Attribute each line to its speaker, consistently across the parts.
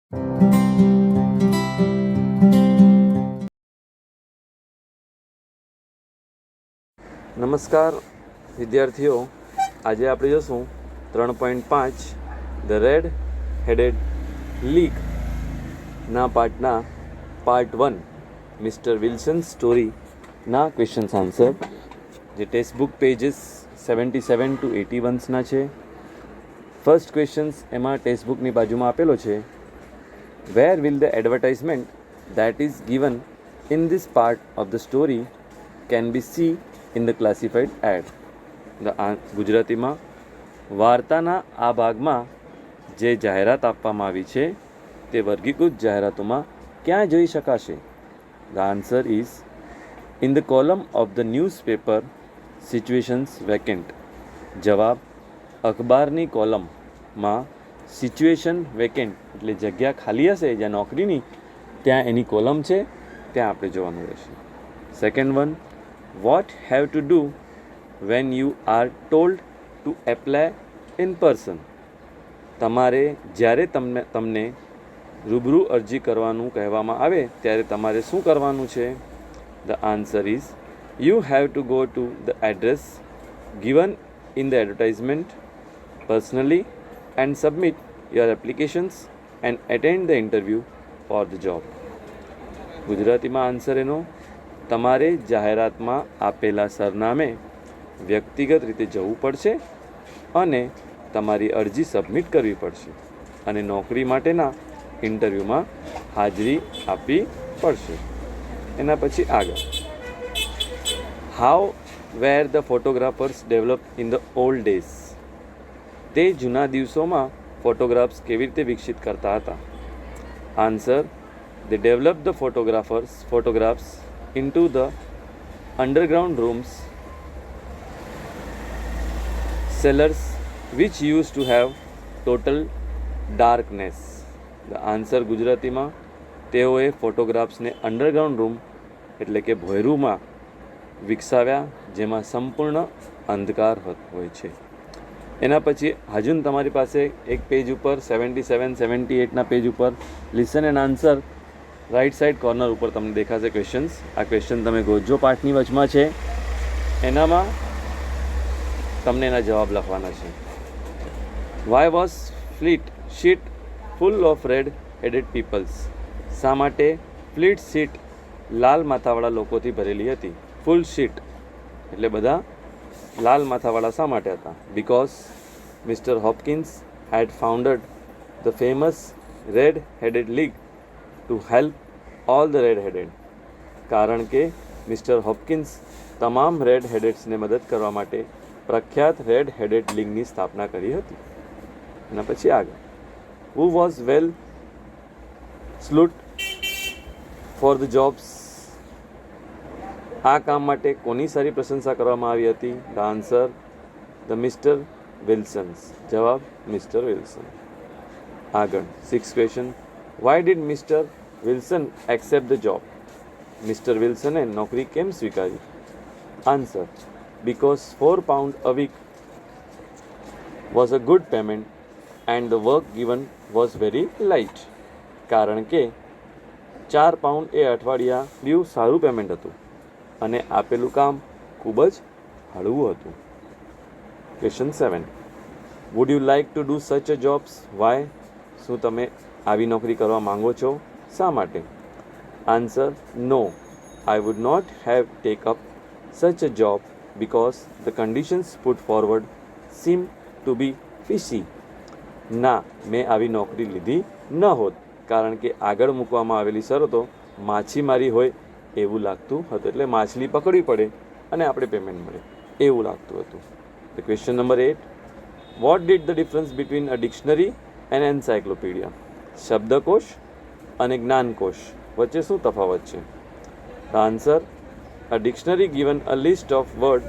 Speaker 1: નમસ્કાર વિદ્યાર્થીઓ, આજે આપણે જોશું 3.5 ધ રેડ હેડેડ લીગના પાર્ટ 1 મિસ્ટર વિલ્સન સ્ટોરીના ક્વેશ્ચન્સ આન્સર, જે ટેક્સ્ટ બુક પેજીસ 77 to 81ના છે. ફર્સ્ટ ક્વેશ્ચન્સ એમાં ટેક્સ્ટ બુકની બાજુમાં આપેલો છે, where will the advertisement that is given in this part of the story can be see in the classified ad. ગુજરાતીમાં વાર્તાના આ ભાગમાં જે જાહેરાત આપવામાં આવી છે તે વર્ગીકૃત જાહેરાતોમાં ક્યાં જોઈ શકાશે? The answer is in the column of the newspaper situations vacant. જવાબ, અખબારની કોલમમાં સિચ્યુએશન વેકેન્ટ એટલે જગ્યા ખાલી હશે જ્યાં નોકરીની, ત્યાં એની કોલમ છે, ત્યાં આપણે જોવાનું રહેશે. Second one, what have to do when you are told to apply in person? તમારે જ્યારે તમને રૂબરૂ અરજી કરવાનું કહેવામાં આવે ત્યારે તમારે શું કરવાનું છે? The answer is you have to go to the address given in the advertisement personally and submit your applications and attend the interview for the job. ગુજરાતીમાં આન્સર એનો, તમારે જાહેરાતમાં આપેલા સરનામે વ્યક્તિગત રીતે જવું પડશે અને તમારી અરજી સબમિટ કરવી પડશે અને નોકરી માટેના ઇન્ટરવ્યૂમાં હાજરી આપવી પડશે. એના પછી આગળ, how were the photographers develop in the old days? તે જૂના દિવસોમાં ફોટોગ્રાફ્સ કેવી રીતે વિકસિત કરતા હતા? Answer, they developed the photographs into the underground rooms, cellars which used to have total darkness. The answer ગુજરાતીમાં, તેઓએ ફોટોગ્રાફ્સને અંડરગ્રાઉન્ડ રૂમ એટલે કે ભોંયરુમાં વિકસાવ્યા જેમાં સંપૂર્ણ અંધકાર હોય છે. એના પછી હજુ તમારી પાસે એક પેજ ઉપર 77-78ના પેજ ઉપર listen and answer right side corner ઉપર તમને દેખાશે ક્વેશ્ચન્સ. આ ક્વેશ્ચન તમે ગોજો પાઠની વચમાં છે, એનામાં તમને એના જવાબ લખવાના છે. Why was fleet street full of red headed peoples? શા માટે ફ્લીટ સીટ લાલ માથાવાળા લોકોથી ભરેલી હતી? ફૂલ શીટ એટલે બધા લાલ માથાવાળા શા માટે હતા? Because mister Hopkins had founded the famous red headed league to help all the red headed. કારણ કે મિસ્ટર હોપકિન્સ તમામ રેડ હેડેડ્સને મદદ કરવા માટે પ્રખ્યાત રેડ હેડેડ લીગની સ્થાપના કરી હતી. એના પછી આગળ, who was well suited for the jobs? આ કામ માટે કોની સારી પ્રશંસા કરવામાં આવી હતી? The answer, the Mister Wilsons. જવાબ, મિસ્ટર વિલ્સન. આગળ, six question, why did Mister Wilson accept the job? Mister વિલ્સને નોકરી કેમ સ્વીકારી? Answer, because £4 a week was a good payment and the work given was very light. કારણ કે £4 એ અઠવાડિયા દીવ સારું પેમેન્ટ હતું અને આપેલું કામ ખૂબ જ હળવું હતું. Question 7, would you like to do such a jobs? Y? શું તમે આવી નોકરી કરવા માંગો છો? શા માટે? Answer, no, I would not have take up such a job because the conditions put forward seem to be fishy. ના, મેં આવી નોકરી લીધી ન હોત કારણ કે આગળ મૂકવામાં આવેલી શરતો માછીમારી હોય એવું લાગતું હતું. એટલે માછલી પકડવી પડે અને આપણે પેમેન્ટ મળે એવું લાગતું હતું. The question number 8, what did the difference between a dictionary and encyclopedia? શબ્દકોશ અને જ્ઞાનકોશ વચ્ચે શું તફાવત છે? The answer, a dictionary given a list of word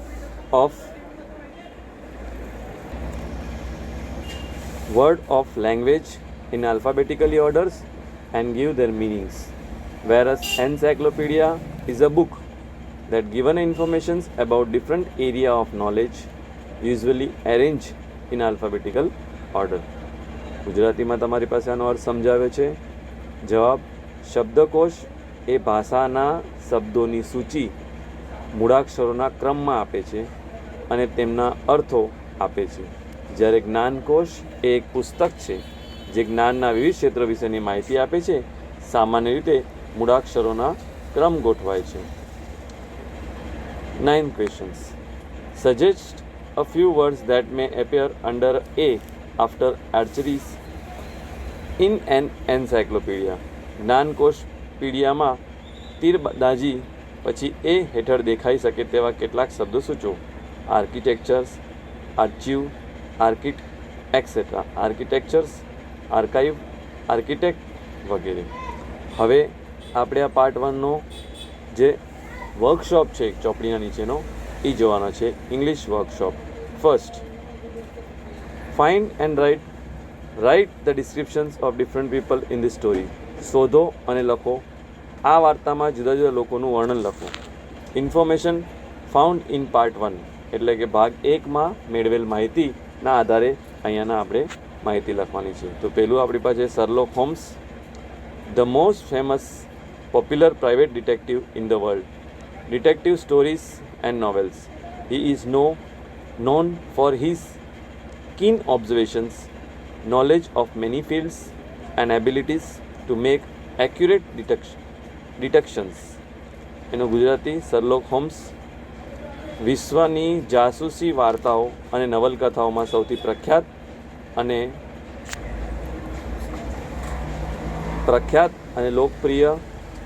Speaker 1: of language in alphabetically orders and give their meanings, whereas encyclopedia is a book that given informations about different area of knowledge usually arranged in alphabetical order. ગુજરાતીમાં તમારી પાસે આનો અર્થ સમજાવે છે. જવાબ, શબ્દકોશ એ ભાષાના શબ્દોની સૂચિ મૂળાક્ષરોના ક્રમમાં આપે છે અને તેમના અર્થો આપે છે, જ્યારે જ્ઞાનકોશ એ એક પુસ્તક છે જે જ્ઞાનના વિવિધ ક્ષેત્રો વિશેની માહિતી આપે છે. સામાન્ય રીતે મૂળાક્ષરોના ક્રમ ગોઠવાય છે. 9 questions. Suggest a few words that may appear under A after archeries in an encyclopedia. જ્ઞાનકોશ પીડિયામાં તીરંદાજી પછી એ હેઠળ દેખાઈ શકે તેવા કેટલાક શબ્દો સૂચવો. Architectures, archive, archit, etcetera. Architectures, archive, architect વગેરે. હવે આપણે આ પાર્ટ 1નો જે વર્કશોપ છે ચોપડીના નીચેનો એ જોવાનો છે. English workshop. First, find and write the descriptions of different people in the story. શોધો અને લખો. આ વાર્તામાં જુદા જુદા લોકોનું વર્ણન લખો. ઇન્ફોર્મેશન ફાઉન્ડ ઇન પાર્ટ 1 એટલે કે ભાગ 1માં મેળવેલ માહિતીના આધારે અહીંયાના આપણે માહિતી લખવાની છે. તો પહેલું આપણી પાસે Sherlock Holmes, the most famous popular private detective in the world. Detective stories and novels. He is known for his keen observations, knowledge of many fields, and abilities to make accurate deductions. એનો Gujarati શર્લોક homes વિશ્વની જાસૂસી વાર્તાઓ અને નવલકથાઓમાં સૌથી પ્રખ્યાત અને લોકપ્રિય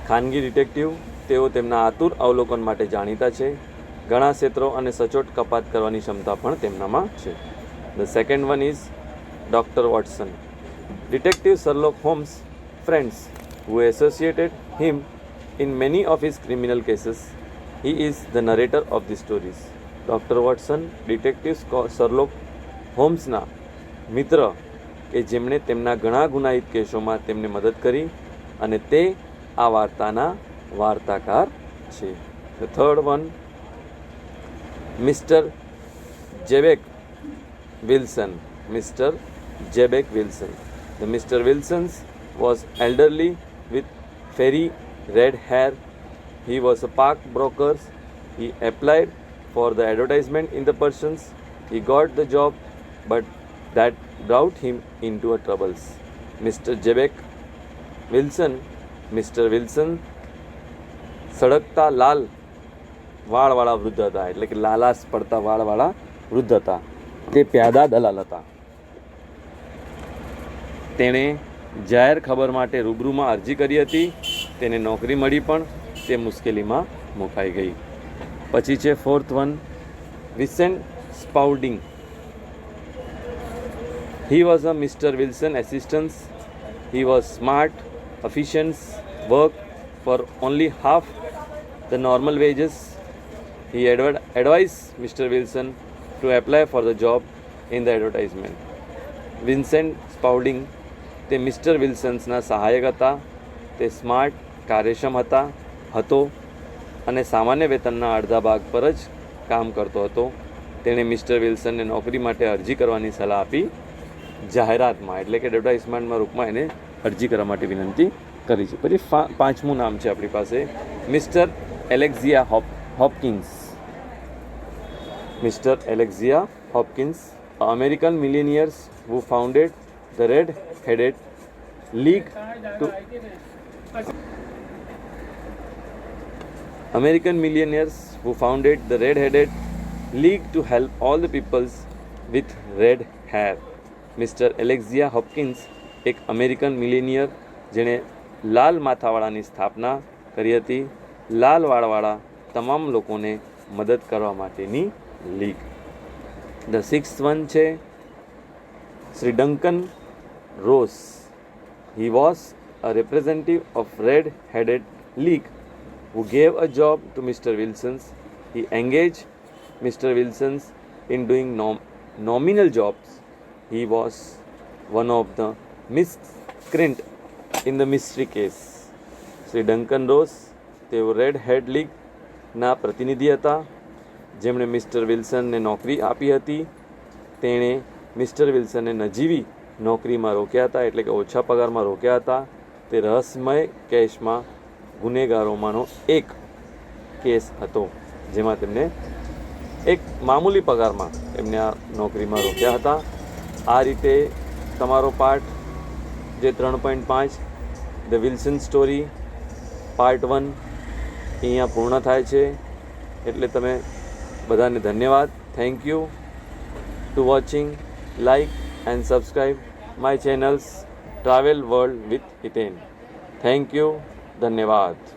Speaker 1: ખાનગી ડિટેક્ટિવ. તેઓ તેમના આતુર અવલોકન માટે જાણીતા છે. ઘણા ક્ષેત્રો અને સચોટ કપાત કરવાની ક્ષમતા પણ તેમનામાં છે. The second one is doctor Watson. Detective Sherlock Holmes friends who associated him in many of his criminal cases. He is the narrator of the stories. Doctor Watson detective Sherlock હોમ્સના મિત્ર કે જેમણે તેમના ઘણા ગુનાહિત કેસોમાં તેમને મદદ કરી અને તે આ વાર્તાના વાર્તાકાર છે. The third one, Mister Jabez Wilson. Mister Jabez Wilson. The Mister Wilsons was elderly with fairy red hair. He was a park broker. He applied for the advertisement in the Persians. He got the job, but that brought him into a troubles. Mr. Jebek Wilson. Mr. Wilson સળગતા લાલ વાળવાળા વૃદ્ધ હતા, એટલે કે લાલાશ પડતા વાળવાળા વૃદ્ધ હતા. તે પ્યાદા દલાલ હતા. તેણે જાહેર ખબર માટે રૂબરૂમાં અરજી કરી હતી. તેને નોકરી મળી પણ તે મુશ્કેલીમાં મુકાઈ ગઈ. પછી છે fourth one, Vincent Spaulding. He was a Mister Wilson assistant. He was smart, efficient, worked for only half the normal wages. He advised Mr. Wilson to apply for the job in the advertisement. Vincent Spaulding તે mister વિલ્સન્સના સહાયક હતા. તે smart, કાર્યક્ષમ હતો અને સામાન્ય વેતનના અડધા ભાગ પર જ કામ કરતો હતો. તેણે મિસ્ટર વિલ્સનને નોકરી માટે અરજી કરવાની સલાહ આપી. જાહેરાતમાં એટલે કે એડવર્ટાઇઝમેન્ટમાં રૂપમાં એને અરજી કરવા માટે વિનંતી કરી છે. પછી પાંચમું નામ છે આપણી પાસે Mister Alexia Hopkins. Mister Alexia Hopkins, American millionaires who founded the Red-Headed League to American millionaires who founded the Red-Headed League to help all the peoples with red hair. Mister Alexia Hopkins એક American millionaire જેણે લાલ માથાવાળાની સ્થાપના કરી હતી. લાલ વાળવાળા તમામ લોકોને મદદ કરવા માટેની લીગ. ધ સિક્સ્થ વન છે Shri Duncan Ross. He was a representative of Red-Headed League who gave a job to Mr. Wilson's. He engaged Mr. Wilson's in doing nominal jobs. He was one of the miscreant in the mystery case. Shri Duncan Ross તેઓ red હેડ લીગના પ્રતિનિધિ હતા જેમણે mister વિલ્સનને નોકરી આપી હતી. તેણે mister વિલ્સનને નજીવી નોકરીમાં રોક્યા હતા, એટલે કે ઓછા પગારમાં રોક્યા હતા. તે તે રહસ્યમય કેસમાં ગુનેગારોમાંનો એક કેસ હતો, જેમાં તેમને એક મામૂલી પગારમાં એમને આ નોકરીમાં રોક્યા હતા. આ રીતે તમારો પાઠ જે 3.5 ધ વિલ્સન સ્ટોરી પાર્ટ 1 અહીંયા પૂર્ણ થાય છે. એટલે તમે બધાને ધન્યવાદ. Thank you to watching. Like and subscribe my channels travel world with Hiten. Thank you. ધન્યવાદ.